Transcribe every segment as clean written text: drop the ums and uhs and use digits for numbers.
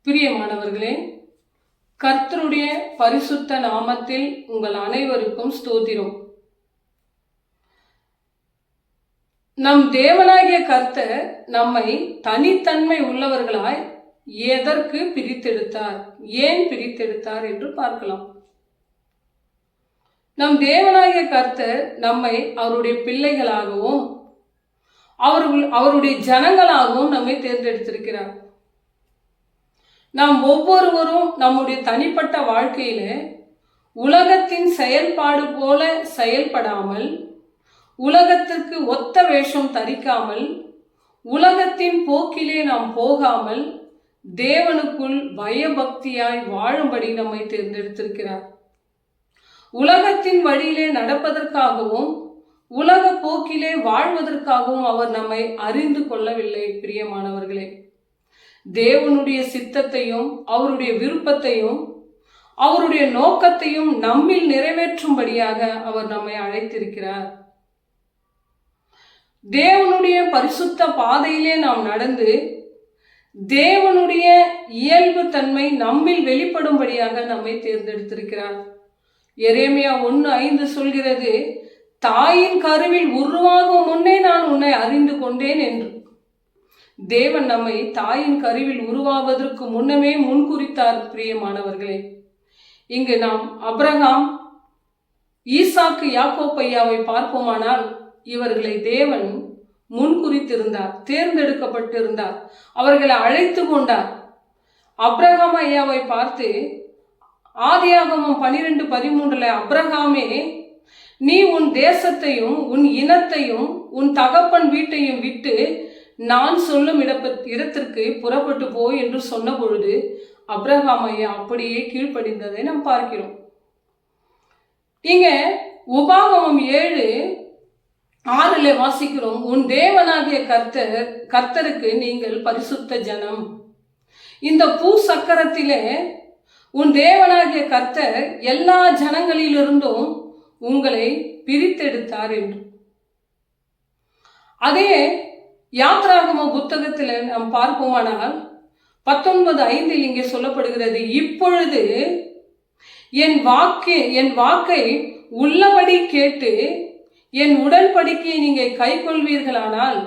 பிரியமானவர்களே, கர்த்தருடைய பரிசுத்த நாமத்தில் உங்கள் அனைவருக்கும் ஸ்தோத்திரம். நம் தேவனாகிய கர்த்தர் நம்மை தனித்தன்மை உள்ளவர்களாய் எதற்கு பிரித்தெடுத்தார், ஏன் பிரித்தெடுத்தார் என்று பார்க்கலாம். நம் தேவனாகிய கர்த்தர் நம்மை அவருடைய பிள்ளைகளாகவும் அவருடைய ஜனங்களாகவும் நம்மை தேர்ந்தெடுத்திருக்கிறார். நாம் ஒவ்வொருவரும் நம்முடைய தனிப்பட்ட வாழ்க்கையில உலகத்தின் செயல்பாடு போல செயல்படாமல், உலகத்திற்கு ஒத்த வேஷம் தரிக்காமல், உலகத்தின் போக்கிலே நாம் போகாமல் தேவனுக்குள் பயபக்தியாய் வாழும்படி நம்மை தேர்ந்தெடுத்திருக்கிறார். உலகத்தின் வழியிலே நடப்பதற்காகவும் உலக போக்கிலே வாழ்வதற்காகவும் அவர் நம்மை அறிந்து கொள்ளவில்லை. பிரியமானவர்களே, தேவனுடைய சித்தத்தையும் அவருடைய விருப்பத்தையும் அவருடைய நோக்கத்தையும் நம்மில் நிறைவேற்றும்படியாக அவர் நம்மை அழைத்திருக்கிறார். தேவனுடைய பரிசுத்த பாதையிலே நாம் நடந்து தேவனுடைய இயல்பு தன்மை நம்மில் வெளிப்படும்படியாக நம்மை தேர்ந்தெடுத்திருக்கிறார். எரேமியா 1:5 சொல்கிறது, தாயின் கருவில் உருவாகும் முன்னே நான் உன்னை அறிந்து கொண்டேன் என்று. தேவன் நம்மை தாயின் கருவில் உருவாவதற்கு முன்னமே முன்குறித்தார். பிரியமானவர்களே, இங்கு நாம் அப்ரஹாம், ஈசாக்கு, யாக்கோப் ஐயாவை பார்ப்போமானால் இவர்களை தேவன் முன்குறித்திருந்தார், தேர்ந்தெடுக்கப்பட்டிருந்தார், அவர்களை அழைத்து கொண்டார். அப்ரஹாம் ஐயாவை பார்த்து ஆதியாகமம் 12:13 அப்ரஹாமே, நீ உன் தேசத்தையும் உன் இனத்தையும் உன் தகப்பன் வீட்டையும் விட்டு நான் சொல்லும் இடத்திற்கு புறப்பட்டு போய் என்று சொன்ன பொழுது அப்ரஹாம் ஐயா அப்படியே கீழ்ப்படிந்ததை நாம் பார்க்கிறோம். இங்க உபாகமம் 7:6 வாசிக்கிறோம், உன் தேவனாகிய கர்த்தருக்கு நீங்கள் பரிசுத்த ஜனம். இந்த பூ சக்கரத்திலே உன் தேவனாகிய கர்த்தர் எல்லா ஜனங்களிலிருந்தும் உங்களை பிரித்தெடுத்தார் என்று. அதே யாத்ராகம புத்தகத்தில் நாம் பார்ப்போமானால் 19:5 இங்கே சொல்லப்படுகிறது, இப்பொழுது என் வாக்கை உள்ளபடி கேட்டு என் உடன்படிக்கையை நீங்கள் கை கொள்வீர்களானால்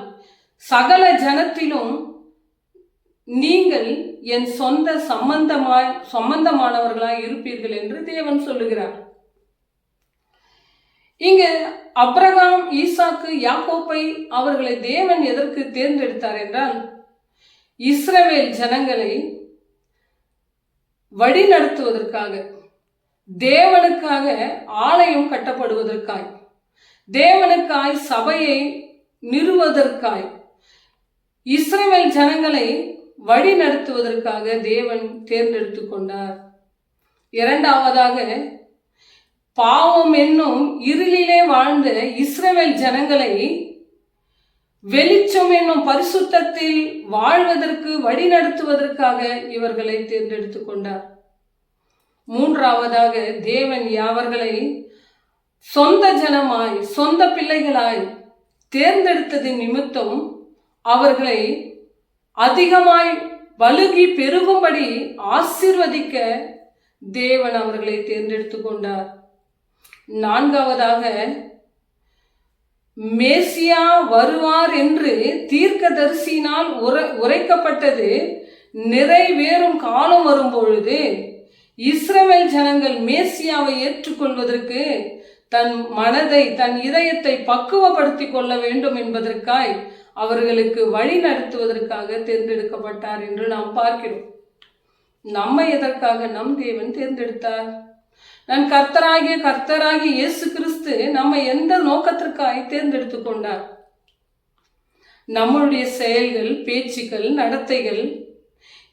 சகல ஜனத்திலும் நீங்கள் என் சொந்த சம்பந்தமானவர்களாய் இருப்பீர்கள் என்று தேவன் சொல்லுகிறார். இங்கு அப்ரஹாம், ஈசாக்கு, யாக்கோப்பை அவர்களை தேவன் எதற்கு தேர்ந்தெடுத்தார் என்றால், இஸ்ரவேல் ஜனங்களை வழி நடத்துவதற்காக, தேவனுக்காக ஆலயம் கட்டப்படுவதற்காய், தேவனுக்காய் சபையை நிறுவதற்காய், இஸ்ரவேல் ஜனங்களை வழி நடத்துவதற்காக தேவன் தேர்ந்தெடுத்து கொண்டார். இரண்டாவதாக, பாவம் என்னும் இருளிலே வாழ்ந்த இஸ்ரவேல் ஜனங்களை வெளிச்சம் என்னும் பரிசுத்தத்தில் வாழ்வதற்கு வழி நடத்துவதற்காக இவர்களை தேர்ந்தெடுத்து கொண்டார். மூன்றாவதாக, தேவன் அவர்களை சொந்த ஜனமாய் சொந்த பிள்ளைகளாய் தேர்ந்தெடுத்ததின் நிமித்தம் அவர்களை அதிகமாய் வலுகி பெருகும்படி ஆசீர்வதிக்க தேவன் அவர்களை தேர்ந்தெடுத்து கொண்டார். நான்காவதாக, மேசியா வருவார் என்று தீர்க்கதரிசியினால் உரைக்கப்பட்டது நிறைவேறும் காலம் வரும்பொழுது இஸ்ரவேல் ஜனங்கள் மேசியாவை ஏற்றுக்கொள்வதற்கு தன் மனதை, தன் இதயத்தை பக்குவப்படுத்திக் கொள்ள வேண்டும் என்பதற்காய் அவர்களுக்கு வழி நடத்துவதற்காக தேர்ந்தெடுக்கப்பட்டார் என்று நாம் பார்க்கிறோம். நம்மை எதற்காக நம் தேவன் தேர்ந்தெடுத்தார்? நான் கர்த்தராகிய இயேசு கிறிஸ்து நம்மை எந்த நோக்கத்திற்காய் தேர்ந்தெடுத்து கொண்டார்? நம்மளுடைய செயல்கள், பேச்சுக்கள், நடத்தைகள்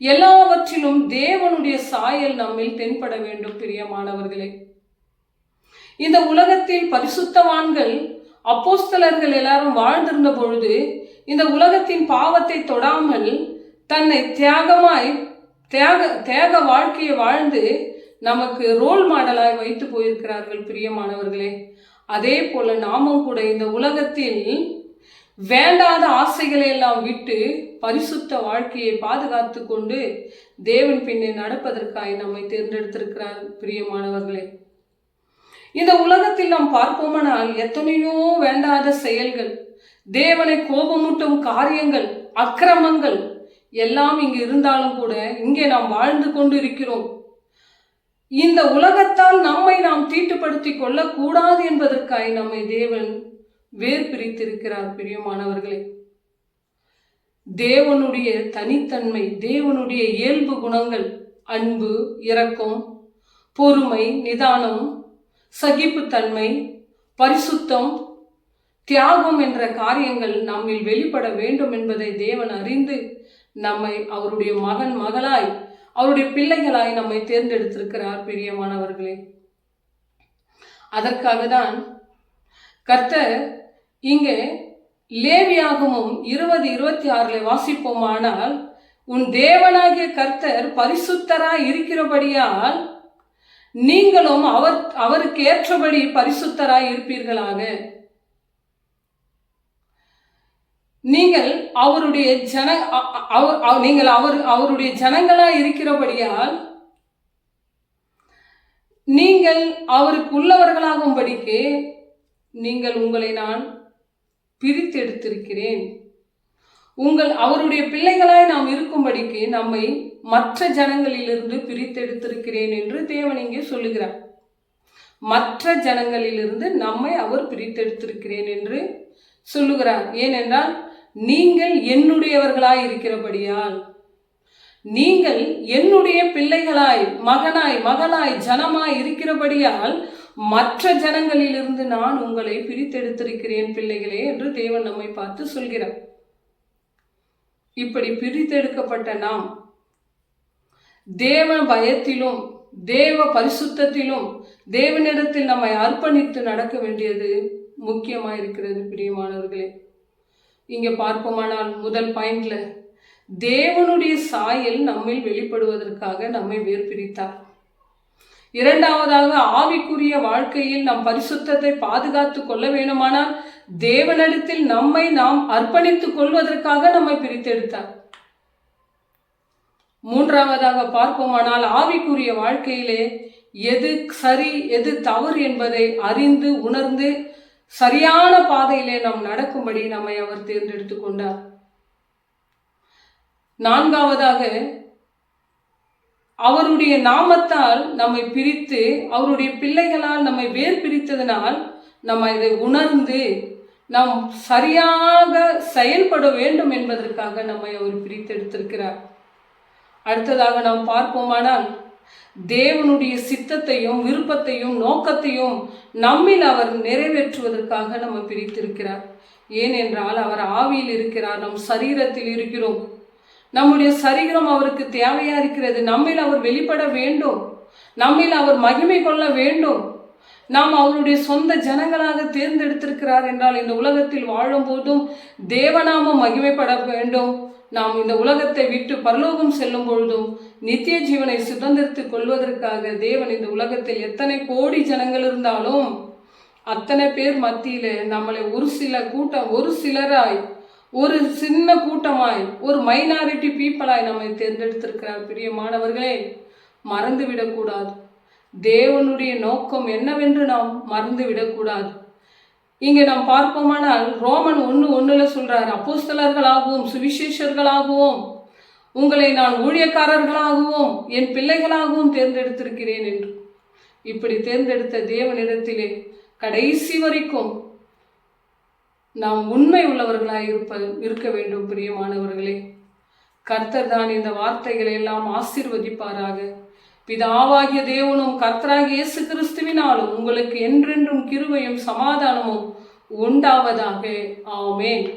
எல்லாவற்றிலும் தேவனுடைய சாயல் நம்மில் தென்பட வேண்டும். பிரியமானவர்களே, இந்த உலகத்தில் பரிசுத்தவான்கள், அப்போஸ்தலர்கள் எல்லாரும் வாழ்ந்திருந்த பொழுது இந்த உலகத்தின் பாவத்தை தொடாமல் தன்னை தியாக வாழ்க்கையை வாழ்ந்து நமக்கு ரோல் மாடலாய் வைத்து போயிருக்கிறார்கள். பிரியமானவர்களே, அதே போல நாமும் கூட இந்த உலகத்தில் வேண்டாத ஆசைகளை எல்லாம் விட்டு பரிசுத்த வாழ்க்கையை பாதுகாத்து கொண்டு தேவன் பின்னே நடப்பதற்காக நம்மை தேர்ந்தெடுத்திருக்கிறார். பிரியமானவர்களே, இந்த உலகத்தில் நாம் பார்ப்போமானால் எத்தனையோ வேண்டாத செயல்கள், தேவனை கோபமூட்டும் காரியங்கள், அக்கிரமங்கள் எல்லாம் இங்கு இருந்தாலும் கூட இங்கே நாம் வாழ்ந்து கொண்டு இருக்கிறோம். இந்த உலகத்தால் நம்மை நாம் தீட்டுப்படுத்திக் கொள்ளக்கூடாது என்பதற்காக நம்மை தேவன் வேறு பிரித்திருக்கிறார். பிரியமானவர்களே, தேவனுடைய தனித்தன்மை, தேவனுடைய இயல்பு குணங்கள், அன்பு, இரக்கம், பொறுமை, நிதானம், சகிப்புத்தன்மை, பரிசுத்தம், தியாகம் என்ற காரியங்கள் நம்மில் வெளிப்பட வேண்டும் என்பதை தேவன் அறிந்து நம்மை அவருடைய மகன் மகளாய், அவருடைய பிள்ளைகளாய் நம்மை தேர்ந்தெடுத்திருக்கிறார். பிரியமானவர்களே, அதற்காக தான் கர்த்தர் இங்கே லேவியாகமும் 20:26 வாசிப்போமானால், உன் தேவனாகிய கர்த்தர் பரிசுத்தராய் இருக்கிறபடியால் நீங்களும் அவருக்கு ஏற்றபடி பரிசுத்தராய் இருப்பீர்களாக. நீங்கள் அவருடைய அவருடைய ஜனங்களாய் இருக்கிறபடியால் நீங்கள் அவருக்கு உள்ளவர்களாகும்படிக்கு நீங்கள் உங்களை நான் பிரித்தெடுத்திருக்கிறேன். அவருடைய பிள்ளைகளாய் நாம் இருக்கும்படிக்கு நம்மை மற்ற ஜனங்களிலிருந்து பிரித்தெடுத்திருக்கிறேன் என்று தேவன் இங்கே சொல்லுகிறார். மற்ற ஜனங்களிலிருந்து நம்மை அவர் பிரித்தெடுத்திருக்கிறேன் என்று சொல்லுகிறார். ஏனென்றால் நீங்கள் என்னுடையவர்களாய் இருக்கிறபடியால், நீங்கள் என்னுடைய பிள்ளைகளாய், மகனாய் மகளாய் ஜனமாய் இருக்கிறபடியால் மற்ற ஜனங்களிலிருந்து நான் உங்களை பிரித்தெடுத்திருக்கிறேன் பிள்ளைகளே என்று தேவன் நம்மை பார்த்து சொல்கிறார். இப்படி பிரித்தெடுக்கப்பட்ட நாம் தேவ பயத்திலும் தேவ பரிசுத்தத்திலும் தேவனிடத்தில் நம்மை அர்ப்பணித்து நடக்க வேண்டியது முக்கியமாக இருக்கிறது. பிரியமானவர்களே, இங்கே பார்ப்போமானால் முதல் பாயிண்ட்ல தேவனுடைய சாயல் நம்மில் வெளிப்படுவதற்காக நம்மை வேர்பிரித்தார். இரண்டாவதாக, ஆவிக்குரிய வாழ்க்கையில் நாம் பரிசுத்தத்தை பாதுகாத்து கொள்ள வேண்டுமானால் தேவனிடத்தில் நம்மை நாம் அர்ப்பணித்துக் கொள்வதற்காக நம்மை பிரித்தெடுத்தார். மூன்றாவதாக பார்ப்போமானால், ஆவிக்குரிய வாழ்க்கையிலே எது சரி எது தவறு என்பதை அறிந்து உணர்ந்து சரியான பாதையிலே நாம் நடக்கும்படி நம்மை அவர் தேர்ந்தெடுத்து கொண்டார். நான்காவதாக, அவருடைய நாமத்தால் நம்மை பிரித்து அவருடைய பிள்ளைகளால் நம்மை வேர் பிரித்ததனால் நம்ம இதை உணர்ந்து நாம் சரியாக செயல்பட வேண்டும் என்பதற்காக நம்மை அவர் பிரித்தெடுத்திருக்கிறார். அடுத்ததாக நாம் பார்ப்போமானால், தேவனுடைய சித்தத்தையும் விருப்பத்தையும் நோக்கத்தையும் நம்மில் அவர் நிறைவேற்றுவதற்காக நம்ம பிரித்திருக்கிறார். ஏனென்றால் அவர் ஆவியில் இருக்கிறார், நம் சரீரத்தில் இருக்கிறோம். நம்முடைய சரீரம் அவருக்கு தேவையா இருக்கிறது. நம்மில் அவர் வெளிப்பட வேண்டும், நம்மில் அவர் மகிமை கொள்ள வேண்டும். நாம் அவருடைய சொந்த ஜனங்களாக தேர்ந்தெடுத்திருக்கிறார் என்றால் இந்த உலகத்தில் வாழும் போதும் தேவநாமம் மகிமைப்பட வேண்டும். நாம் இந்த உலகத்தை விட்டு பரலோகம் செல்லும் பொழுதும் நித்திய ஜீவனை சுதந்திரித்துக் கொள்வதற்காக தேவன் இந்த உலகத்தில் எத்தனை கோடி ஜனங்கள் இருந்தாலும் அத்தனை பேர் மத்தியில நம்மளை ஒரு சிலராய் ஒரு சின்ன கூட்டமாய் ஒரு மைனாரிட்டி பீப்புளாய் நம்மை தேர்ந்தெடுத்திருக்கிறார். பிரியமானவர்களே, மறந்துவிடக்கூடாது. தேவனுடைய நோக்கம் என்னவென்று நாம் மறந்துவிடக்கூடாது. இங்கே நாம் பார்ப்போமானால் ரோமன் 1:1 சொல்றார், அப்போஸ்தலர்களாகவும் சுவிசேஷர்களாகவும் உங்களை நான் ஊழியக்காரர்களாகவும் என் பிள்ளைகளாகவும் தேர்ந்தெடுத்திருக்கிறேன் என்று. இப்படி தேர்ந்தெடுத்த தேவனிடத்திலே கடைசி வரைக்கும் நாம் உண்மை உள்ளவர்களாய் இருக்க வேண்டும். பிரியமானவர்களே, கர்த்தர் தான் இந்த வார்த்தைகளை எல்லாம் ஆசீர்வதிப்பாராக. பிதாவாகிய தேவனும் கர்த்தராகிய இயேசு கிறிஸ்துவினாலும் உங்களுக்கு என்றென்றும் கிருபையும் சமாதானமும் உண்டாவதாக. ஆமென்.